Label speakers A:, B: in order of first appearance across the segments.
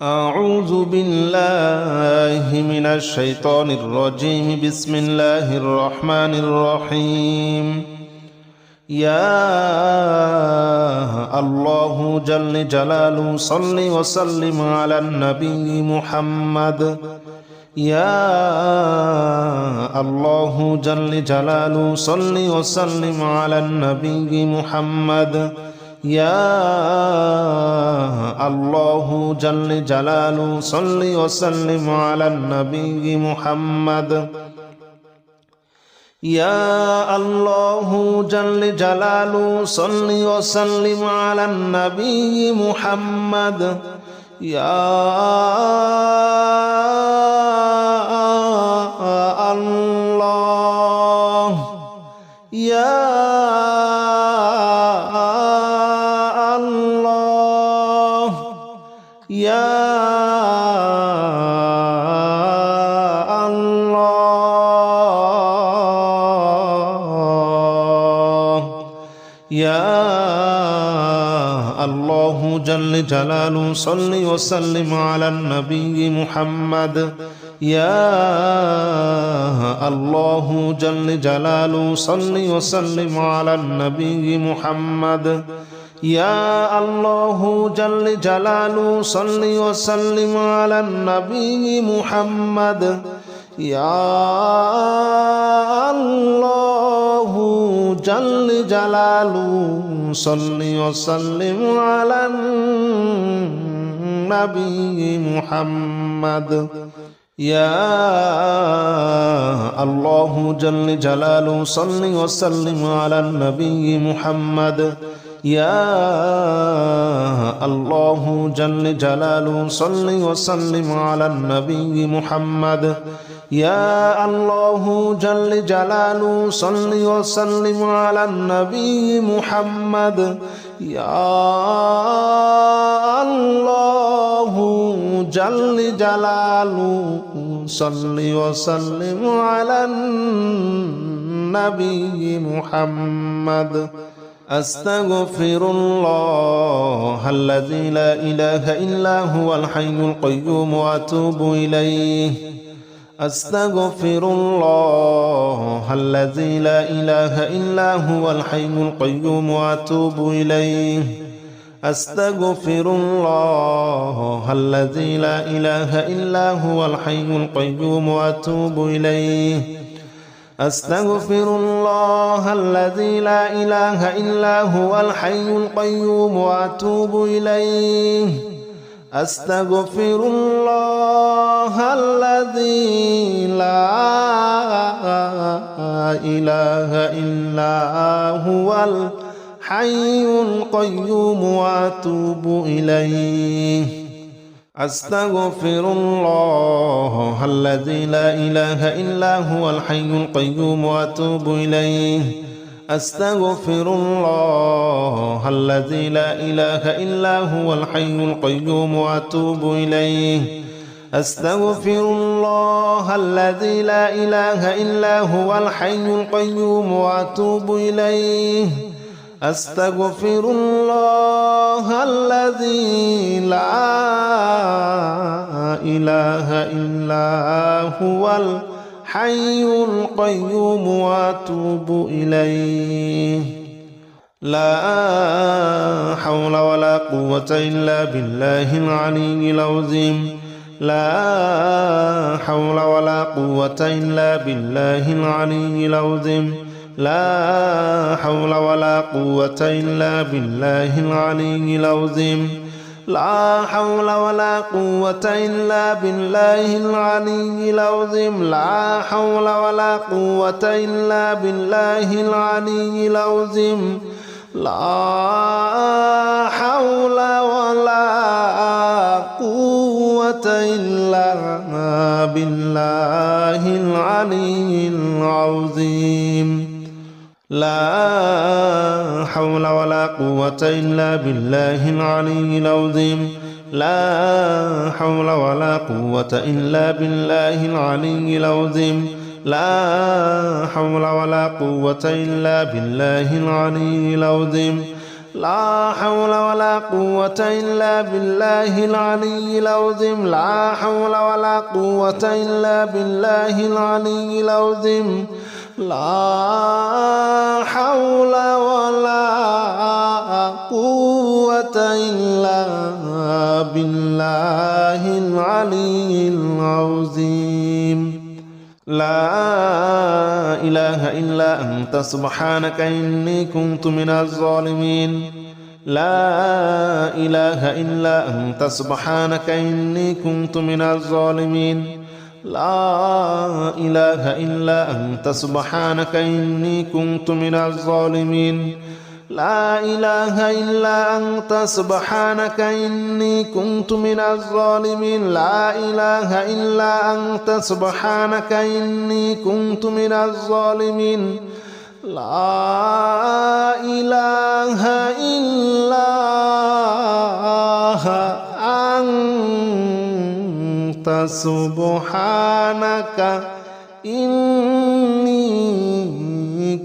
A: أعوذ بالله من الشيطان الرجيم. بسم الله الرحمن الرحيم. يا الله جل جلاله صل وسلم على النبي محمد. يا الله جل جلاله صل وسلم على النبي محمد. يا الله جل جلاله صل وسلم على النبي محمد. يا الله جل جلاله صل وسلم على النبي محمد. يا الله يا يا الله يا الله جل جلاله صل وسلم على النبي محمد. يا الله جل جلاله صل وسلم على النبي محمد. يا الله جل جلاله صل وسلم على النبي محمد. يا الله جل جلاله صل وسلم على النبي محمد. يا الله جل جلاله صل وسلم على النبي محمد. يا الله جل جلاله صل وسلم على النبي محمد. يا الله جل جلاله صل وسلم على النبي محمد. يا الله جل جلاله صل وسلم على النبي محمد. أستغفر الله الذي لا إله إلا هو الحي القيوم وأتوب إليه. أستغفر الله الذي لا إله إلا هو الحي القيوم وأتوب إليه. أستغفر الله الذي لا إله إلا هو الحي القيوم وأتوب إليه. أستغفر الله الذي لا إله إلا هو الحي القيوم وأتوب إليه. أستغفر الله الذي لا إله إلا هو الحي القيوم وأتوب إليه. أستغفر الله الذي لا إله إلا هو الحي القيوم وأتوب إليه. أستغفر الله الذي لا إله إلا هو الحي القيوم وأتوب إليه. أستغفر الله الذي لا إله إلا هو الحي القيوم وأتوب إليه. أستغفر الله الذي لا إله إلا هو الحي القيوم وأتوب إليه. لا حول ولا قوة إلا بالله العلي العظيم. لا حول ولا قوة إلا بالله العلي العظيم. لا حول ولا قوة إلا بالله العلي العظيم. لا حول ولا قوة إلا بالله العلي العظيم. لا حول ولا قوة إلا بالله العلي العظيم. لا حول ولا قوة إلا بالله العلي العظيم. لا حول ولا قوة إلا بالله العلي العظيم. لا حول ولا قوة إلا بالله العلي العظيم. لا حول ولا قوة إلا بالله العلي العظيم. لا حول ولا قوة إلا بالله العلي العظيم لا حول ولا قوة إلا بالله العلي العظيم لا حول ولا قوة إلا بالله العلي العظيم لا إله إلا أنت سبحانك إني كنت من الظالمين لا إله إلا أنت سبحانك إني كنت من الظالمين لا إله إلا أنت سبحانك إني كنت من الظالمين لا إله إلا أنت سبحانك إني كنت من الظالمين لا إله إلا أنت سبحانك إني كنت من الظالمين لا إله إلا أنت سبحانك إني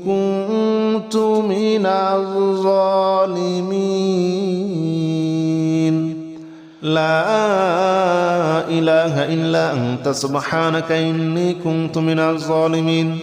A: كنت من الظالمين لا إله إلا أنت سبحانك إني كنت من الظالمين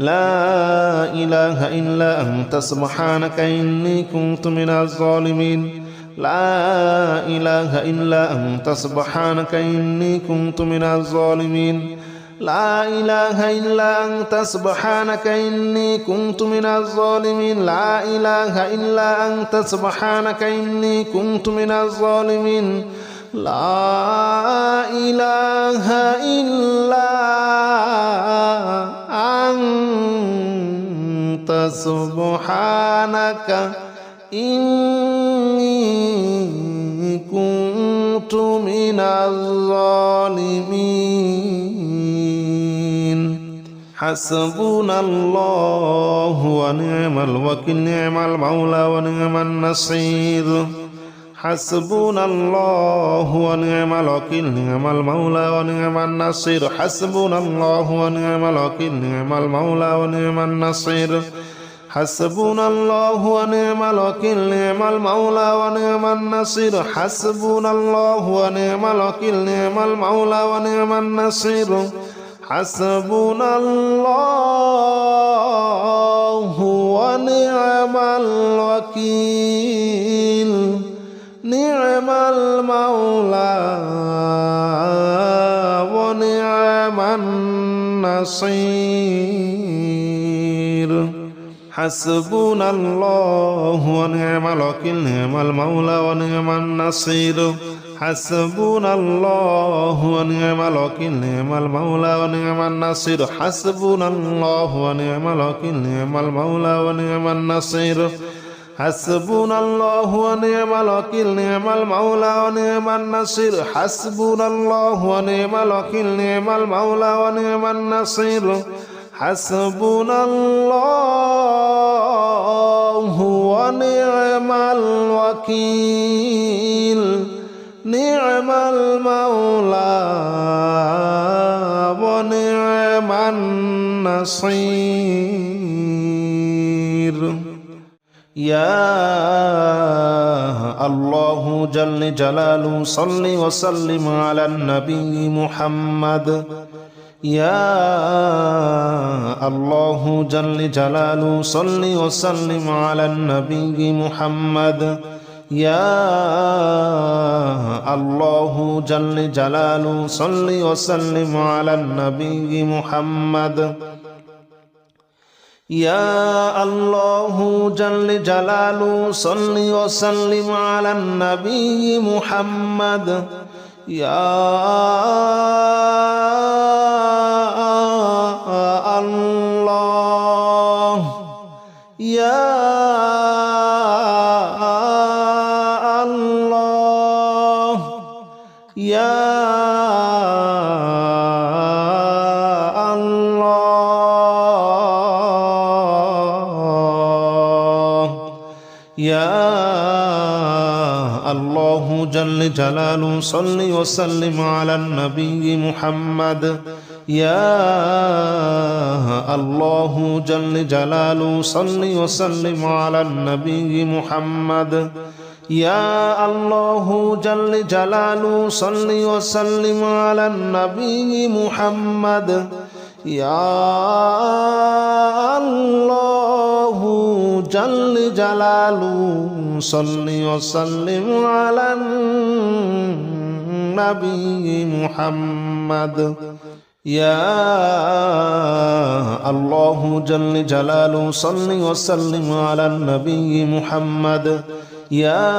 A: لا إله إلا أنت سبحانك إني كنت من الظالمين لا إله إلا أنت سبحانك إني كنت من الظالمين لا إله إلا أنت سبحانك إني كنت من الظالمين لا إله إلا أنت سبحانك إني كنت من الظالمين لا إله إلا أنت سبحانك إني كنت من الظالمين حسبنا الله ونعم الوكيل نعم المولى ونعم النصير حسبنا الله ونعم الوكيل نعم المولى ونعم النصير حسبنا الله ونعم الوكيل نعم المولى ونعم النصير حسبنا الله ونعم الوكيل نعم المولى ونعم النصير حسبنا الله ونعم الوكيل نعم المولى ونعم النصير حسبنا الله ونعم الوكيل نعم المولى ونعم النصير حسبنا الله ونعم الوكيل نعم المولى ونعم النصير حسبنا الله ونعم الوكيل نعم المولى ونعم النصير حسبنا الله ونعم الوكيل نعم المولى ونعم النصير حسبنا الله ونعم الوكيل نعم المولى ونعم النصير حسبنا الله ونعم الوكيل نعم المولى ونعم النصير حسبنا الله ونعم الوكيل نعم المولى ونعم النصير يا الله جل جلاله صل وسلم على النبي محمد يا الله جل جلاله صل وسلم على النبي محمد يا الله جل جلاله صل وسلم على النبي محمد يا الله جل جلاله صل وسلم على النبي محمد يا الله يا الله يا يا الله جل جلاله صل وسلم على النبي محمد يا الله جل جلاله صل وسلم على النبي محمد يا الله جل جلاله صل وسلم على النبي محمد يا الله جل جلاله صل وسلم على النبي محمد يا الله جل جلاله صل وسلم على النبي محمد يا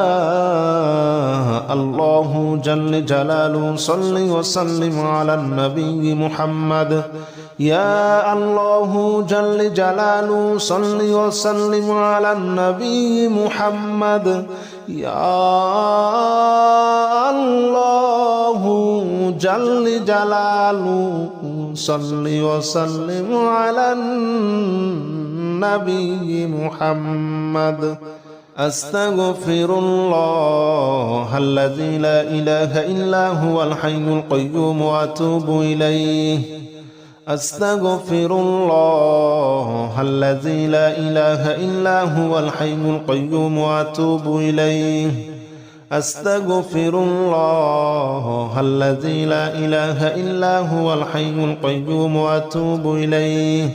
A: الله جل جلاله صل وسلم على النبي محمد يا الله جل جلاله صل وسلم على النبي محمد يا الله جل جلاله صل وسلم على النبي محمد أستغفر الله الذي لا إله إلا هو الحي القيوم وأتوب إليه أستغفر الله الذي لا إله إلا هو الحي القيوم وأتوب إليه أستغفر الله الذي لا إله إلا هو الحي القيوم وأتوب إليه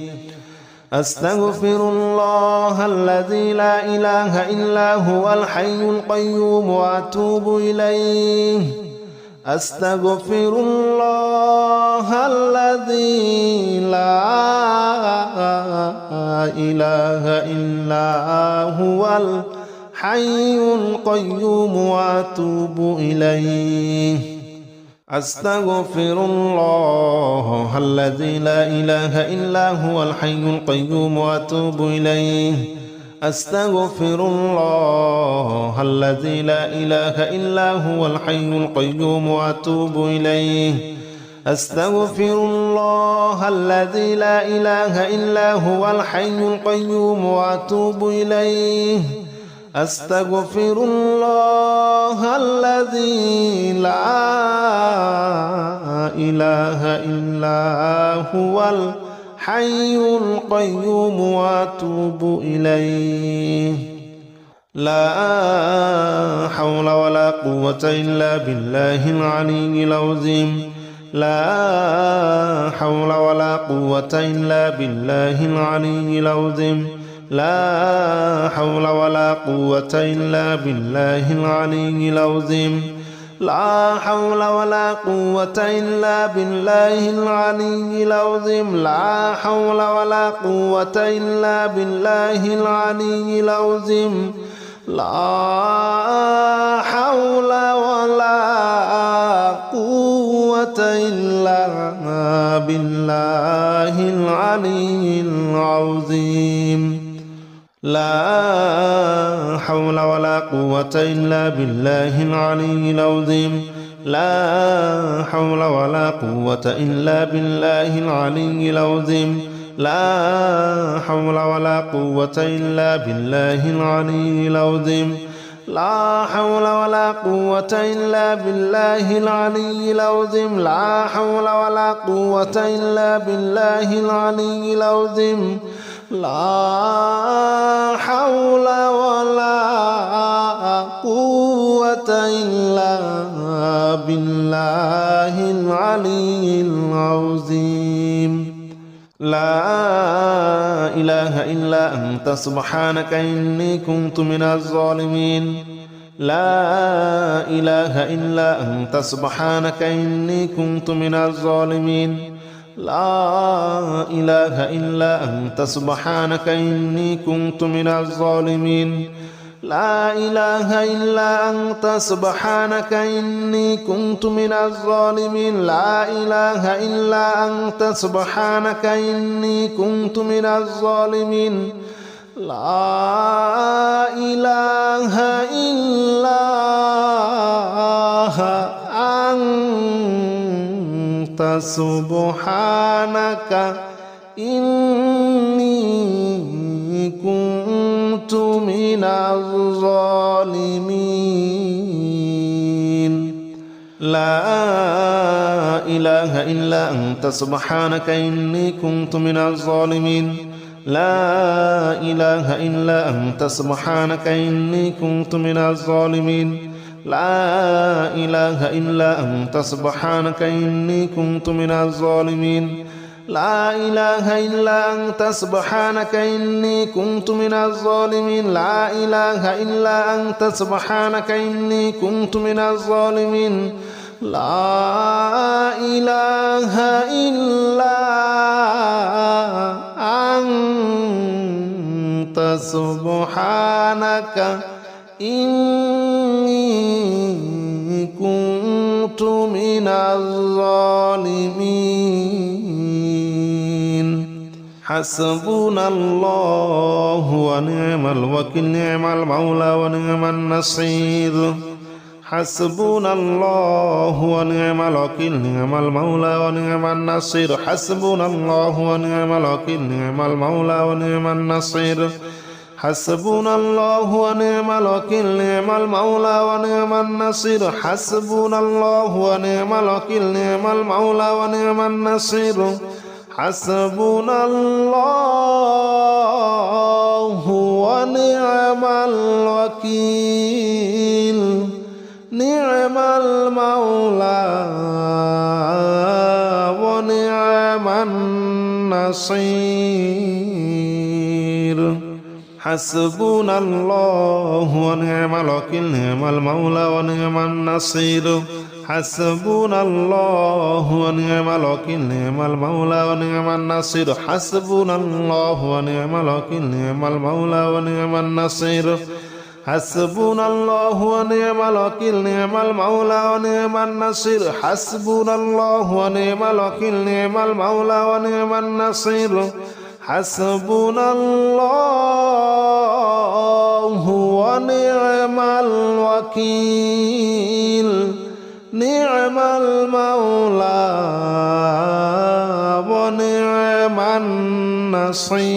A: أستغفر الله الذي لا إله إلا هو الحي القيوم وأتوب إليه أستغفر الله الذي لا إله إلا هو الحي القيوم وأتوب إليه أستغفر الله الذي لا إله إلا هو الحي القيوم وأتوب إليه أستغفر الله الذي لا إله إلا هو الحي القيوم وأتوب إليه أستغفر الله الذي لا إله إلا هو الحي القيوم وأتوب إليه أستغفر الله الذي لا إله إلا هو الحي القيوم وأتوب إليه لا حول ولا قوة إلا بالله العلي العظيم لا حول ولا قوة إلا بالله العلي العظيم لا حول ولا قوة إلا بالله العلي العظيم لا حول ولا قوة إلا بالله العلي العظيم لا حول ولا قوة إلا بالله العلي العظيم لا حول ولا قوة إلا بالله العلي العظيم لا حول ولا قوة إلا بالله العلي العظيم لا حول ولا قوة إلا بالله العلي العظيم لا حول ولا قوة إلا بالله العلي العظيم لا حول ولا قوة إلا بالله العلي العظيم لا حول ولا قوة إلا بالله العلي العظيم لا حول ولا قوة إلا بالله العلي العظيم لا إله إلا أنت سبحانك إني كنت من الظالمين لا إله إلا أنت سبحانك إني كنت من الظالمين لا إله إلا أنت سبحانك إني كنت من الظالمين لا إله إلا أنت سبحانك إني كنت من الظالمين لا إله إلا أنت سبحانك إني كنت من الظالمين لا إله إلا أنت سبحانك إني كنت من الظالمين لا إله إلا أنت سبحانك إني كنت من الظالمين لا إله إلا أنت سبحانك إني كنت من الظالمين لا إله إلا أنت سبحانك إني كنت من الظالمين لا إله إلا أنت سبحانك إني كنت من الظالمين لا إله إلا أنت سبحانك إني كنت من الظالمين لا إله إلا أنت سبحانك إني كنت من الظالمين حسبنا الله ونعم الوكيل نعم المولى ونعم النصير حسبنا الله ونعم الوكيل نعم المولى ونعم النصير حسبنا الله ونعم الوكيل نعم المولى ونعم النصير حسبنا الله ونعم الوكيل نعم المولى ونعم النصير حسبنا الله ونعم الوكيل نعم المولى ونعم النصير حسبنا الله ونعم الوكيل نعم المولى ونعم النصير حسبنا الله ونعم الوكيل نعم المولى ونعم النصير حسبنا الله ونعم الوكيل نعم المولى ونعم النصير حسبنا الله ونعم الوكيل نعم المولى ونعم النصير حسبنا الله ونعم الوكيل نعم المولى ونعم النصير حسبنا الله ونعم الوكيل نعم المولى ونعم النصير حسبنا الله ونعم الوكيل نعم المولى ونعم النصير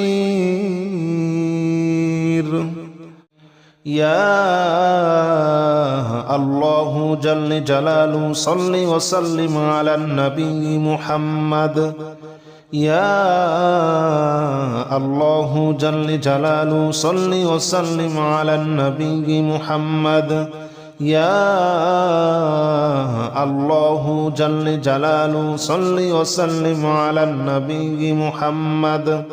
A: يا الله جل جلاله صل وسلم على النبي محمد يا الله جل جلاله صل وسلم على النبي محمد يا الله جل جلاله صل وسلم على النبي محمد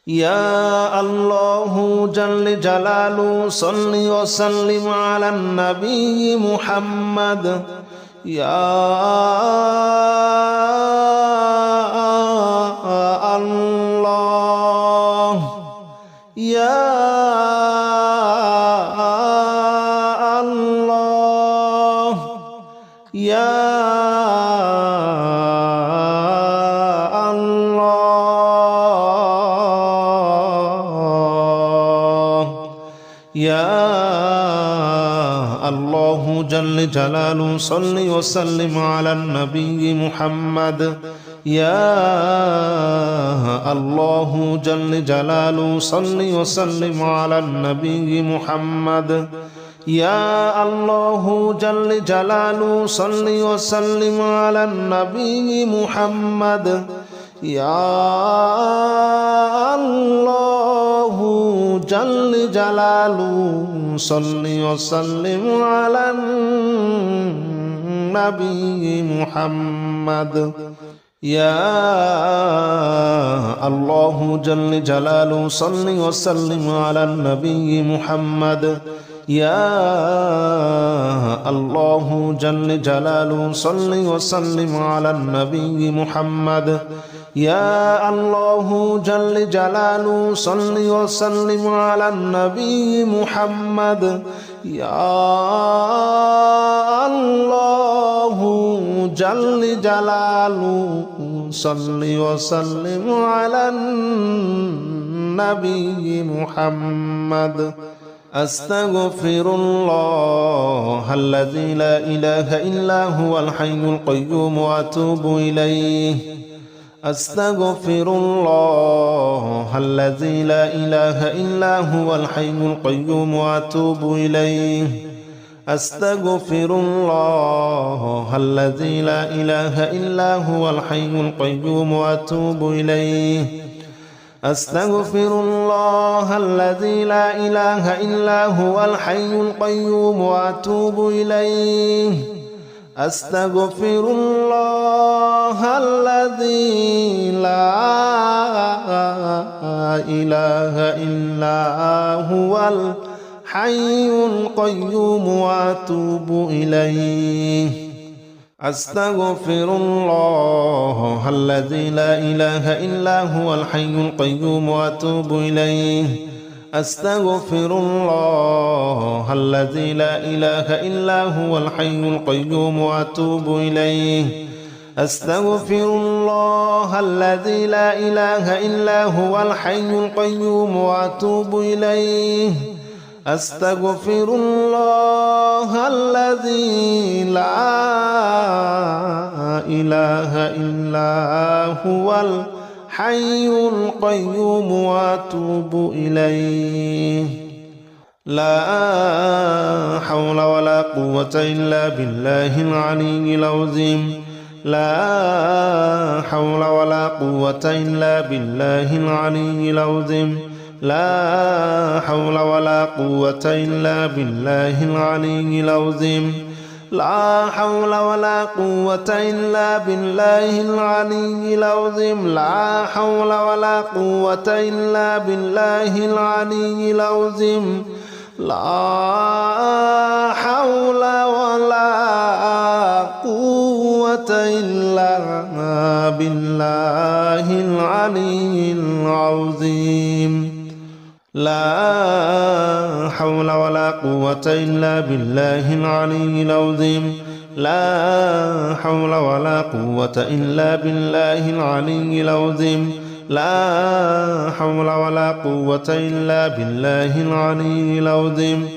A: يا الله جل جلاله صل وسلم على النبي محمد يا الله يا الله يا يا الله جل جلاله صل وسلم على النبي محمد يا الله جل جلاله صل وسلم على النبي محمد يا الله جل جلاله صل وسلم على النبي محمد يا الله جل جلاله صل وسلم على النبي محمد يا الله جل جلاله صل وسلم على النبي محمد يا الله جل جلاله صل وسلم على النبي محمد يا الله جل جلاله صل وسلم على النبي محمد يا الله جل جلاله صل وسلم على النبي محمد أستغفر الله الذي لا إله إلا هو الحي القيوم وأتوب إليه أستغفر الله الذي لا إله إلا هو الحي القيوم وأتوب إليه أستغفر الله الذي لا إله إلا هو الحي القيوم وأتوب إليه أستغفر الله الذي لا إله إلا هو الحي القيوم وأتوب إليه أستغفر الله الذي لا إله إلا هو الحي القيوم وأتوب إليه أستغفر الله الذي لا إله إلا هو الحي القيوم وأتوب إليه أستغفر الله الذي لا إله إلا هو الحي القيوم وأتوب إليه أستغفر الله الذي لا إله إلا هو الحي القيوم وأتوب إليه أستغفر الله الذي لا إله إلا هو الحي القيوم وأتوب إليه لا حول ولا قوة إلا بالله العلي العظيم لا حول ولا قوة إلا بالله العلي العظيم لا حول ولا قوة إلا بالله العلي العظيم لا حول ولا قوة إلا بالله العلي العظيم لا حول ولا قوة إلا بالله العلي العظيم لا حول ولا قوة إلا بالله العلي العظيم لا حول ولا قوة إلا بالله العلي العظيم لا حول ولا قوة إلا بالله العلي العظيم لا حول ولا قوة إلا بالله العلي العظيم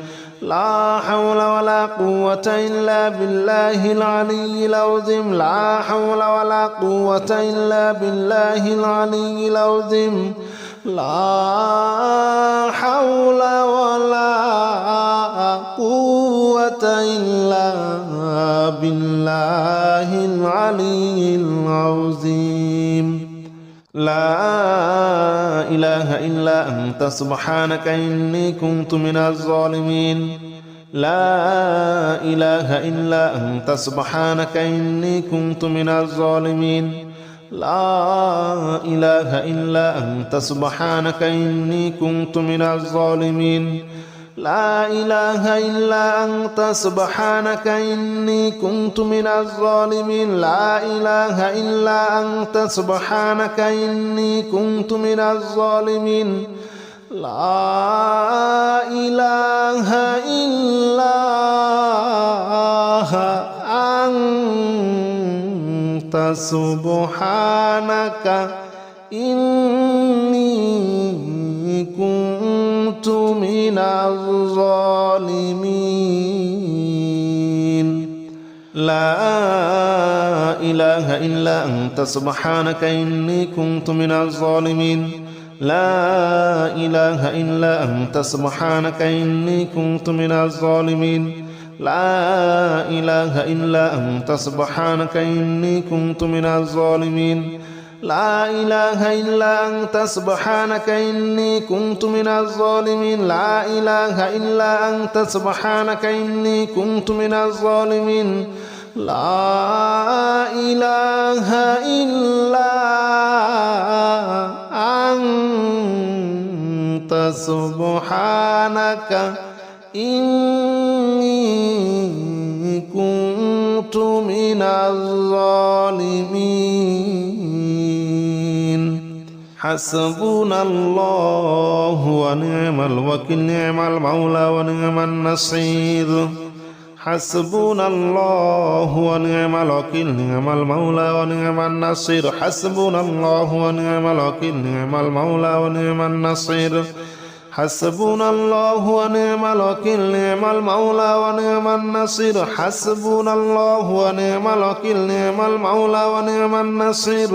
A: لا حول ولا قوة إلا بالله العلي العظيم لا حول ولا قوة إلا بالله العلي العظيم لا حول ولا قوة إلا بالله العلي العظيم لا إله إلا أنت سبحانك إني كنت من الظالمين لا إله إلا أنت سبحانك إني كنت من الظالمين لا إله إلا أنت سبحانك إني كنت من الظالمين لا إله إلا أنت سبحانك إني كنت من الظالمين لا إله إلا أنت سبحانك إني كنت من الظالمين لا إله إلا أنت سبحانك إني كنت من الظالمين لا إله إلا أنت سبحانك إني كنت من الظالمين لا إله إلا أنت سبحانك إني كنت من الظالمين لا إله إلا أنت سبحانك إني كنت من الظالمين لا إله إلا أنت سبحانك إني كنت من الظالمين لا إله إلا أنت سبحانك إني كنت من الظالمين لا إله إلا أنت سبحانك إني كنت من الظالمين حسبنا الله ونعم الوكيل نعم المولى ونعم النصير حسبنا الله ونعم الوكيل نعم المولى ونعم النصير حسبنا الله ونعم الوكيل نعم المولى ونعم النصير حسبنا الله ونعم الوكيل نعم المولى ونعم النصير حسبنا الله ونعم الوكيل نعم المولى ونعم النصير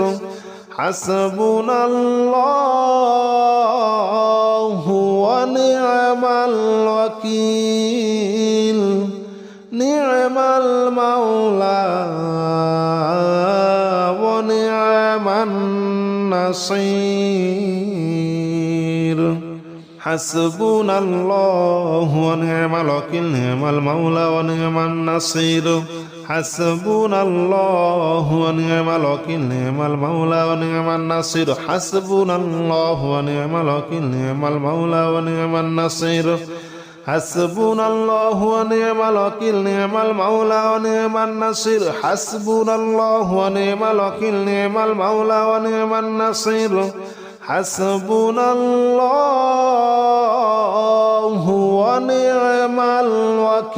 A: حسبنا الله ونعم الوكيل نعم المولى ونعم النصير حسبنا الله ونعم الوكيل نعم المولى ونعم النصير حسبنا الله ونعم الوكيل نعم المولى ونعم النصير حسبنا الله ونعم الوكيل نعم المولى ونعم النصير حسبنا الله ونعم الوكيل نعم المولى ونعم النصير حسبنا الله ونعم الوكيل نعم المولى ونعم النصير حسبنا الله ونعم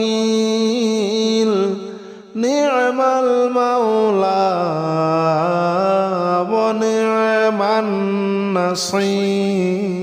A: الوكيل نعم المولى ونعم النصير